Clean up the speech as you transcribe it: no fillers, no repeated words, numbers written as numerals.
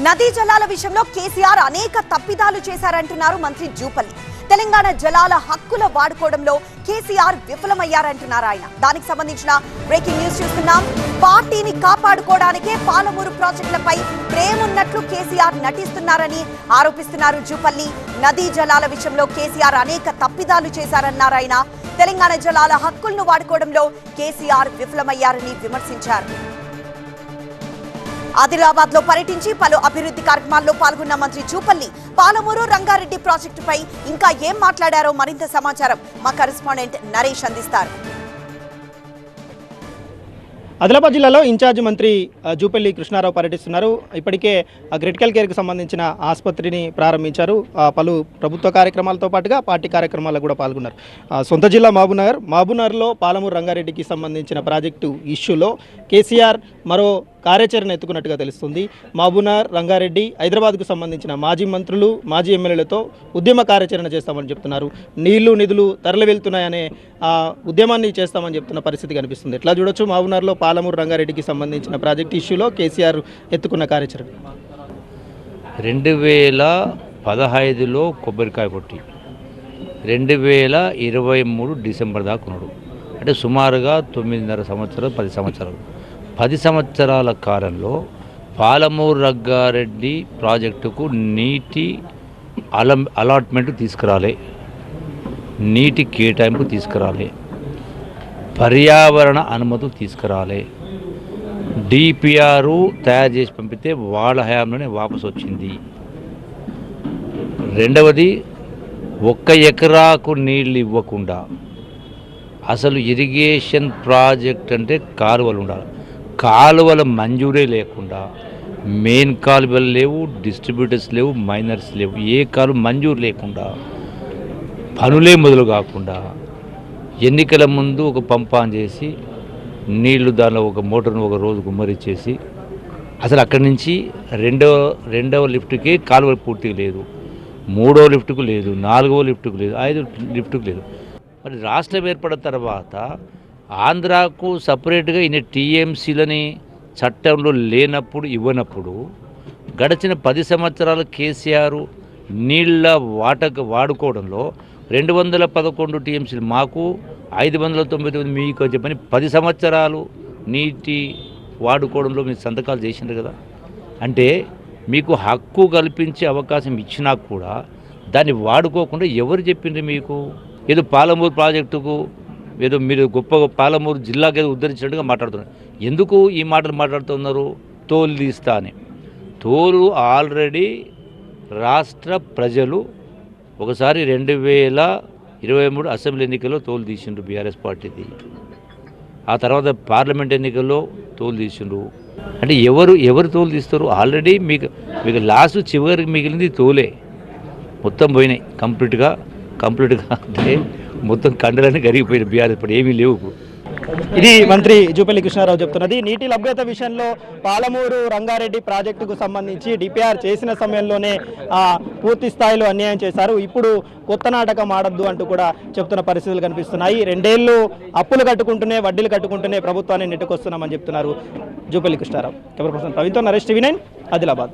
నదీ జలాల విషయంలో కేసీఆర్ అనేక తప్పిదాలు చేశారంటున్నారు మంత్రి జూపల్లి. తెలంగాణ జలాల హక్కుల వాడుకోవడంలో కేసీఆర్ విఫలమయ్యారంటున్నారు ఆయన. దానికి సంబంధించిన బ్రేకింగ్ న్యూస్ చూస్తున్నాం. పార్టీని కాపాడుకోవడానికే పాలమూరు ప్రాజెక్టులపై ప్రేమున్నట్లు కేసీఆర్ నటిస్తున్నారని ఆరోపిస్తున్నారు జూపల్లి. నదీ జలాల విషయంలో కేసీఆర్ అనేక తప్పిదాలు చేశారన్నారు ఆయన. తెలంగాణ జలాల హక్కులను వాడుకోవడంలో కేసీఆర్ విఫలమయ్యారని విమర్శించారు. ఆదిలాబాద్ లో పర్యటించి పలు అభివృద్ధి కార్యక్రమాల్లో పాల్గొన్న మంత్రి జూపల్లి పాలమూరు రంగారెడ్డి ప్రాజెక్టుపై ఇంకా ఏం మాట్లాడారో మరింత సమాచారం మా కరెస్పాండెంట్ నరేష్ అందిస్తారు. ఆదిలాబాద్ జిల్లాలో ఇన్ఛార్జ్ మంత్రి జూపల్లి కృష్ణారావు పర్యటిస్తున్నారు. ఇప్పటికే క్రిటికల్ కేర్కి సంబంధించిన ఆసుపత్రిని ప్రారంభించారు. పలు ప్రభుత్వ కార్యక్రమాలతో పాటుగా పార్టీ కార్యక్రమాల్లో కూడా పాల్గొన్నారు. సొంత జిల్లా మహబూబ్నగర్లో పాలమూరు రంగారెడ్డికి సంబంధించిన ప్రాజెక్టు ఇష్యూలో కేసీఆర్ మరో కార్యాచరణ ఎత్తుకున్నట్టుగా తెలుస్తుంది. మహబూబ్నగర్, రంగారెడ్డి, హైదరాబాద్కు సంబంధించిన మాజీ మంత్రులు, మాజీ ఎమ్మెల్యేలతో ఉద్యమ కార్యాచరణ చేస్తామని చెప్తున్నారు. నీళ్లు నిధులు తరలి వెళ్తున్నాయనే ఉద్యమాన్ని చేస్తామని చెప్తున్న పరిస్థితి కనిపిస్తుంది. ఎట్లా చూడొచ్చు మహబూబ్నగర్లో పాలమూరు రంగారెడ్డికి సంబంధించిన ప్రాజెక్టు ఇష్యూలో కేసీఆర్ ఎత్తుకున్న కార్యాచరణ? 2015లో కొబ్బరికాయ కొట్టి 2023 డిసెంబర్ దాకా ఉన్నాడు. అంటే సుమారుగా 9.5 సంవత్సరాలు 10 సంవత్సరాలు 10 సంవత్సరాల కాలంలో పాలమూరు రంగారెడ్డి ప్రాజెక్టుకు నీటి అలాట్మెంట్ తీసుకురాలే, నీటి కేటాయింపు తీసుకురాలే, పర్యావరణ అనుమతులు తీసుకురాలే, డిపిఆర్ తయారు చేసి పంపితే వాళ్ళ హయాంలోనే వాపసు వచ్చింది. రెండవది 1 ఎకరాకు నీళ్ళు ఇవ్వకుండా అసలు ఇరిగేషన్ ప్రాజెక్ట్ అంటే కాలువలు ఉండాలి, కాలువల మంజూరే లేకుండా మెయిన్ కాలువలు లేవు, డిస్ట్రిబ్యూటర్స్ లేవు, మైనర్స్ లేవు, ఏ కాలువ మంజూరు లేకుండా పనులే మొదలు కాకుండా ఎన్నికల ముందు ఒక పంపాన్ చేసి నీళ్లు దానిలో ఒక మోటార్ను ఒక రోజు గుమ్మరిచ్చేసి అసలు అక్కడి నుంచి రెండవ లిఫ్ట్కి కాలువ పూర్తిగా లేదు, 3వ లిఫ్ట్కు లేదు, 4వ లిఫ్ట్కు లేదు, 5వ లిఫ్ట్కు లేదు. మరి రాష్ట్రం ఏర్పడిన తర్వాత ఆంధ్రాకు సపరేట్గా ఇన్ని టీఎంసీలని చట్టంలో లేనప్పుడు ఇవ్వనప్పుడు గడిచిన 10 సంవత్సరాల కేసీఆర్ నీళ్ళ వాడుకోవడంలో 211 టీఎంసీలు మాకు, 599 మీకు చెప్పని 10 సంవత్సరాలు నీటి వాడుకోవడంలో మీరు సంతకాలు చేసినారు కదా. అంటే మీకు హక్కు కల్పించే అవకాశం ఇచ్చినా కూడా దాన్ని వాడుకోకుండా ఎవరు చెప్పిండ్రు మీకు? ఏదో పాలమూరు ప్రాజెక్టుకు ఏదో మీరు గొప్ప పాలమూరు జిల్లాకి ఏదో ఉద్ధరించినట్టుగా మాట్లాడుతున్నారు. ఎందుకు ఈ మాటలు మాట్లాడుతున్నారు? తోలు తీస్తా అని. తోలు ఆల్రెడీ రాష్ట్ర ప్రజలు ఒకసారి 2023 అసెంబ్లీ ఎన్నికల్లో తోలు తీసిండ్రు బీఆర్ఎస్ పార్టీది. ఆ తర్వాత పార్లమెంట్ ఎన్నికల్లో తోలు తీసిండ్రు. అంటే ఎవరు తోలు తీస్తారు? ఆల్రెడీ మీకు లాస్ట్ చివరికి మిగిలింది తోలే. మొత్తం పోయినాయి కంప్లీట్గా అంటే మొత్తం కండలన్నీ కరిగిపోయిన బీఆర్ఎస్ పార్టీ ఏమీ లేవు. ఇది మంత్రి జూపల్లి కృష్ణారావు చెప్తున్నది. నీటి లభ్యత విషయంలో పాలమూరు రంగారెడ్డి ప్రాజెక్టుకు సంబంధించి డిపిఆర్ చేసిన సమయంలోనే పూర్తి స్థాయిలో అన్యాయం చేశారు. ఇప్పుడు కొత్త నాటకం ఆడద్దు అంటూ కూడా చెప్తున్న పరిస్థితులు కనిపిస్తున్నాయి. 2 ఏళ్ళు అప్పులు కట్టుకుంటూనే వడ్డీలు కట్టుకుంటూనే ప్రభుత్వాన్ని నెట్టుకొస్తున్నామని చెప్తున్నారు జూపల్లి కృష్ణారావు. కెమెరా పర్సన్ ప్రవీణ్తో నరేష్, TV9 ఆదిలాబాద్.